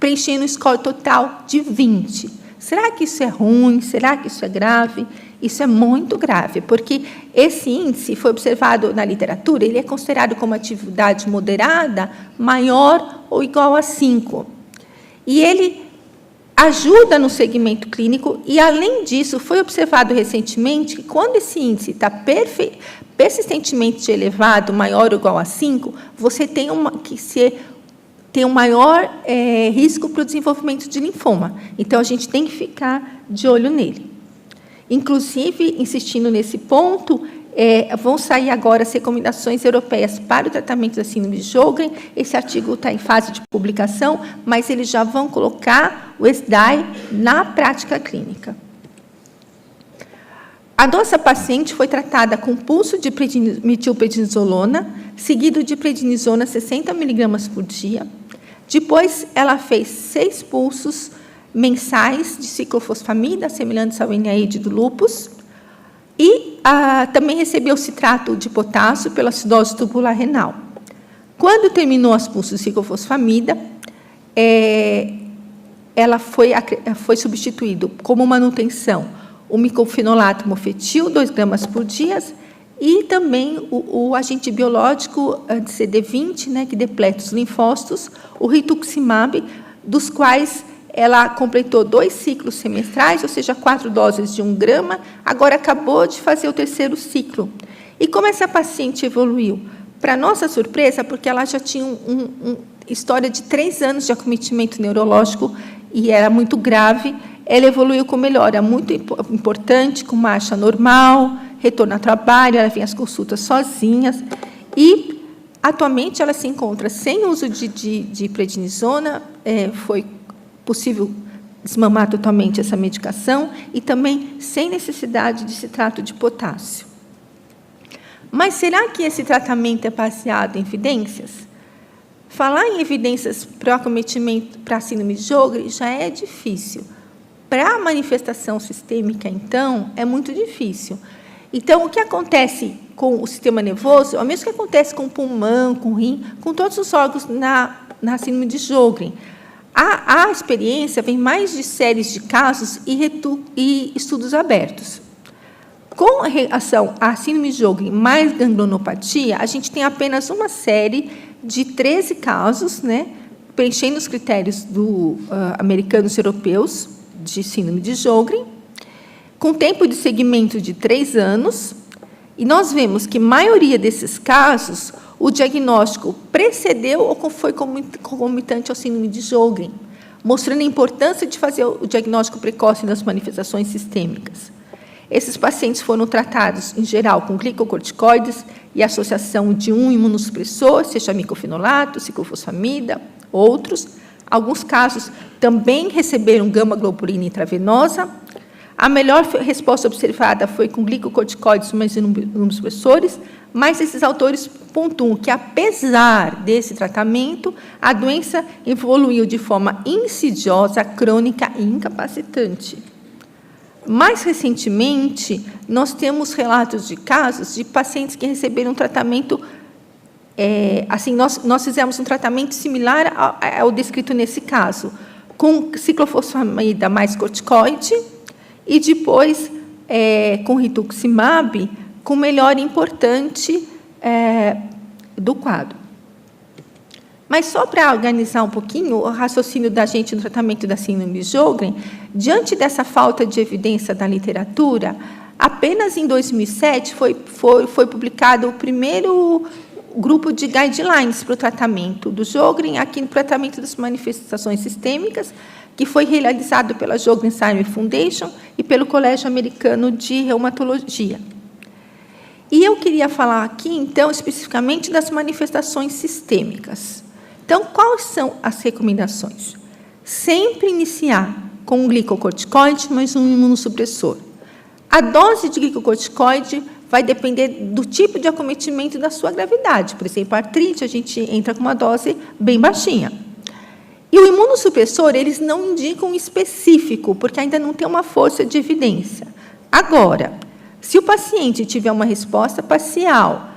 preenchendo um score total de 20. Será que isso é ruim? Será que isso é grave? Isso é muito grave, porque esse índice foi observado na literatura, ele é considerado como atividade moderada, maior ou igual a 5. E ele ajuda no segmento clínico e, além disso, foi observado recentemente que, quando esse índice está persistentemente elevado, maior ou igual a 5, você tem tem um maior risco para o desenvolvimento de linfoma. Então, a gente tem que ficar de olho nele. Inclusive, insistindo nesse ponto, vão sair agora as recomendações europeias para o tratamento da síndrome de Sjögren. Esse artigo está em fase de publicação, mas eles já vão colocar o SDAI na prática clínica. A nossa paciente foi tratada com pulso de metilprednisolona, seguido de prednisona 60 mg por dia. Depois, ela fez 6 pulsos mensais de ciclofosfamida, semelhantes ao NIAID do lúpus, e também recebeu citrato de potássio pela acidose tubular renal. Quando terminou as pulsos de ciclofosfamida, ela foi substituído como manutenção o micofenolato mofetil, 2 gramas por dia, e também o agente biológico anti-CD20, né, que depleta os linfócitos, o rituximab, dos quais ela completou 2 ciclos semestrais, ou seja, 4 doses de 1 grama, agora acabou de fazer o 3º ciclo. E como essa paciente evoluiu? Para nossa surpresa, porque ela já tinha uma história de 3 anos de acometimento neurológico e era muito grave, ela evoluiu com melhora muito importante, com marcha normal, retorno ao trabalho, ela vinha às consultas sozinhas, e, atualmente, ela se encontra sem uso de prednisona, foi possível desmamar totalmente essa medicação, e também sem necessidade de citrato de potássio. Mas será que esse tratamento é baseado em evidências? Falar em evidências para o acometimento para a síndrome de Sjögren já é difícil. Para a manifestação sistêmica, então, é muito difícil. Então, o que acontece com o sistema nervoso é o mesmo que acontece com o pulmão, com o rim, com todos os órgãos na síndrome de Sjögren. A experiência vem mais de séries de casos e estudos abertos. Com relação à síndrome de Sjögren mais ganglionopatia, a gente tem apenas uma série de 13 casos, né, preenchendo os critérios americanos e europeus de síndrome de Sjögren, com tempo de seguimento de 3 anos, e nós vemos que, a maioria desses casos, o diagnóstico precedeu ou foi concomitante ao síndrome de Sjögren, mostrando a importância de fazer o diagnóstico precoce das manifestações sistêmicas. Esses pacientes foram tratados, em geral, com glicocorticoides e associação de um imunossupressor, seja micofenolato, ciclofosfamida, outros. Alguns casos também receberam gama-globulina intravenosa. A melhor resposta observada foi com glicocorticoides mais imunossupressores, mas esses autores pontuam que, apesar desse tratamento, a doença evoluiu de forma insidiosa, crônica e incapacitante. Mais recentemente, nós temos relatos de casos de pacientes que receberam tratamento. Nós fizemos um tratamento similar ao descrito nesse caso, com ciclofosfamida mais corticoide e depois com rituximab, com melhora importante do quadro. Mas só para organizar um pouquinho o raciocínio da gente no tratamento da síndrome de Sjögren, diante dessa falta de evidência da literatura, apenas em 2007 foi publicado o primeiro grupo de guidelines para o tratamento do Sjögren, aqui no tratamento das manifestações sistêmicas, que foi realizado pela Sjögren Simon Foundation e pelo Colégio Americano de Reumatologia. E eu queria falar aqui, então, especificamente das manifestações sistêmicas. Então, quais são as recomendações? Sempre iniciar com um glicocorticoide mais um imunossupressor. A dose de glicocorticoide vai depender do tipo de acometimento da sua gravidade. Por exemplo, a artrite, a gente entra com uma dose bem baixinha. E o imunossupressor, eles não indicam específico, porque ainda não tem uma força de evidência. Agora, se o paciente tiver uma resposta parcial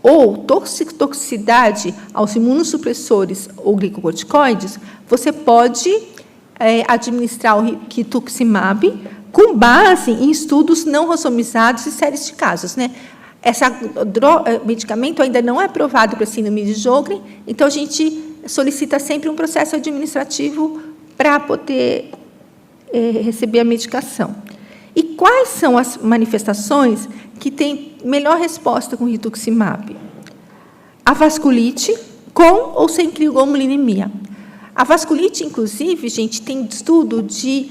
ou toxicidade aos imunossupressores ou glicocorticoides, você pode administrar o rituximab com base em estudos não randomizados e séries de casos, né? Esse medicamento ainda não é aprovado para síndrome de Sjögren, então a gente solicita sempre um processo administrativo para poder receber a medicação. E quais são as manifestações que têm melhor resposta com rituximab? A vasculite, com ou sem crioglobulinemia. A vasculite, inclusive, gente, tem estudo de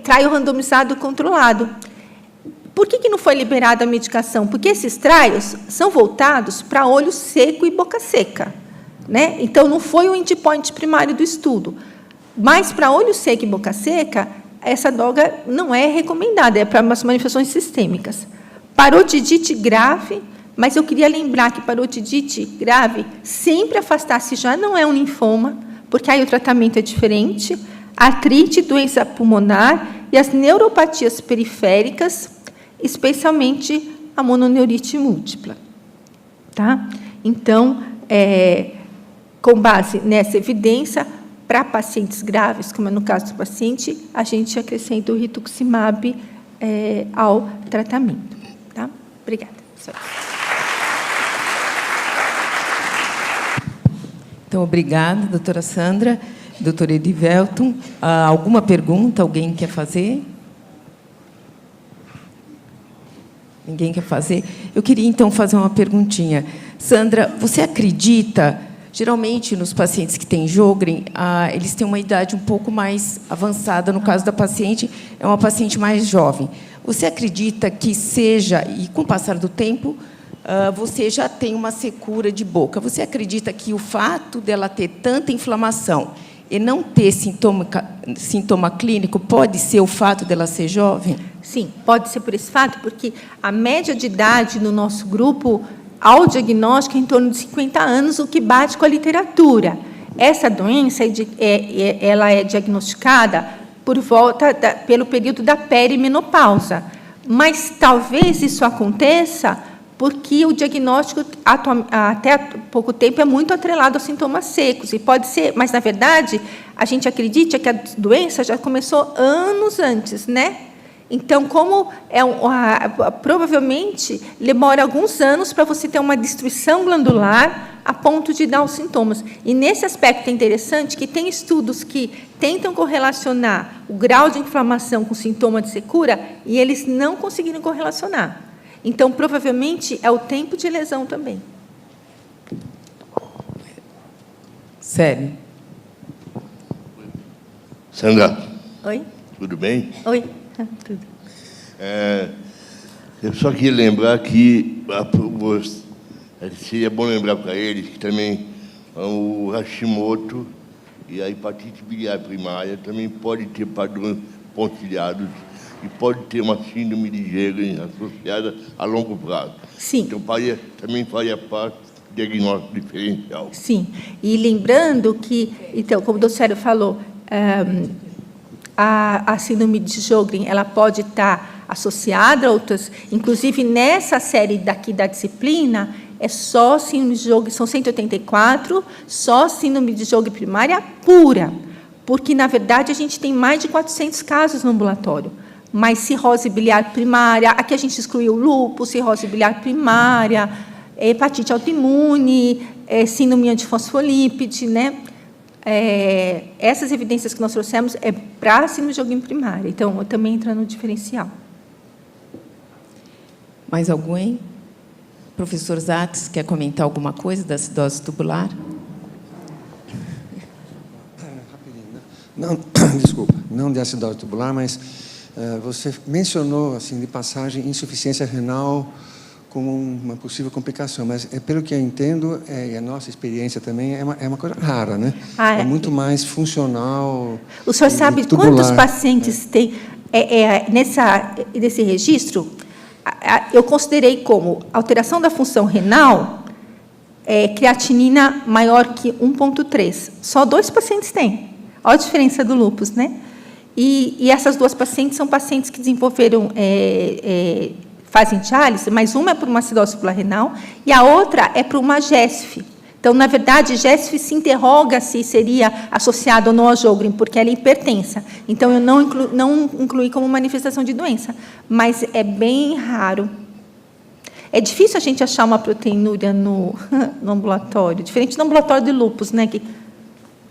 trial randomizado controlado. Por que não foi liberada a medicação? Porque esses trials são voltados para olho seco e boca seca, né? Então, não foi o endpoint primário do estudo. Mas, para olho seco e boca seca, essa droga não é recomendada, é para as manifestações sistêmicas. Parotidite grave, mas eu queria lembrar que parotidite grave, sempre afastar se já não é um linfoma, porque aí o tratamento é diferente, artrite, doença pulmonar e as neuropatias periféricas, especialmente a mononeurite múltipla. Tá? Então, com base nessa evidência, para pacientes graves, como é no caso do paciente, a gente acrescenta o rituximab ao tratamento. Tá? Obrigada. Então, obrigada, doutora Sandra. Doutor Erivelton, alguma pergunta? Alguém quer fazer? Ninguém quer fazer? Eu queria, então, fazer uma perguntinha. Sandra, você acredita, geralmente, nos pacientes que têm Sjögren, eles têm uma idade um pouco mais avançada, no caso da paciente, é uma paciente mais jovem. Você acredita que seja, e com o passar do tempo, você já tem uma secura de boca. Você acredita que o fato dela ter tanta inflamação e não ter sintoma clínico pode ser o fato dela ser jovem? Sim, pode ser por esse fato, porque a média de idade no nosso grupo, ao diagnóstico, é em torno de 50 anos, o que bate com a literatura. Essa doença ela é diagnosticada pelo período da perimenopausa, mas talvez isso aconteça porque o diagnóstico, até há pouco tempo, é muito atrelado aos sintomas secos. E pode ser, mas, na verdade, a gente acredita que a doença já começou anos antes, né? Então, como provavelmente demora alguns anos para você ter uma destruição glandular a ponto de dar os sintomas. E, nesse aspecto, é interessante que tem estudos que tentam correlacionar o grau de inflamação com sintoma de secura e eles não conseguiram correlacionar. Então, provavelmente, é o tempo de lesão também. Sério. Sandra. Oi? Tudo bem? Oi. Tudo. Eu só queria lembrar que seria bom lembrar para eles que também o Hashimoto e a hepatite biliar primária também pode ter padrões pontilhados e pode ter uma síndrome de Sjögren associada a longo prazo. Sim. Então, também faria parte do diagnóstico diferencial. Sim. E lembrando que, então, como o doutor falou, a síndrome de Sjögren ela pode estar associada a outras, inclusive nessa série daqui da disciplina, é só síndrome de Sjögren, são 184, só síndrome de Sjögren primária pura, porque, na verdade, a gente tem mais de 400 casos no ambulatório. Mas cirrose biliar primária, aqui a gente excluiu lúpus, cirrose biliar primária, hepatite autoimune, síndrome antifosfolípide, né? Essas evidências que nós trouxemos é para a síndrome de Sjögren primária, então também entra no diferencial. Mais alguém? Professor Zatz, quer comentar alguma coisa da acidose tubular? Rapidinho, não, desculpa, não de acidose tubular, mas você mencionou, assim, de passagem, insuficiência renal como uma possível complicação, mas, pelo que eu entendo, e a nossa experiência também, é uma coisa rara, né? É muito mais funcional. O senhor sabe tubular. Quantos pacientes tem nesse registro? Eu considerei como alteração da função renal, creatinina maior que 1,3. Só 2 pacientes têm. Olha a diferença do lúpus, né? E essas 2 pacientes são pacientes que desenvolveram, fazem diálise, mas uma é por uma acidose tubular renal e a outra é por uma GESF. Então, na verdade, GESF se interroga se seria associado ou não a Sjögren, porque ela é hipertensa. Então, eu não incluí como manifestação de doença, mas é bem raro. É difícil a gente achar uma proteinúria no ambulatório, diferente do ambulatório de lúpus, né, que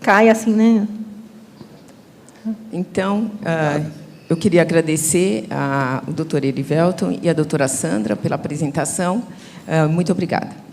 cai assim, né? Então, eu queria agradecer ao doutor Erivelton e à doutora Sandra pela apresentação. Muito obrigada.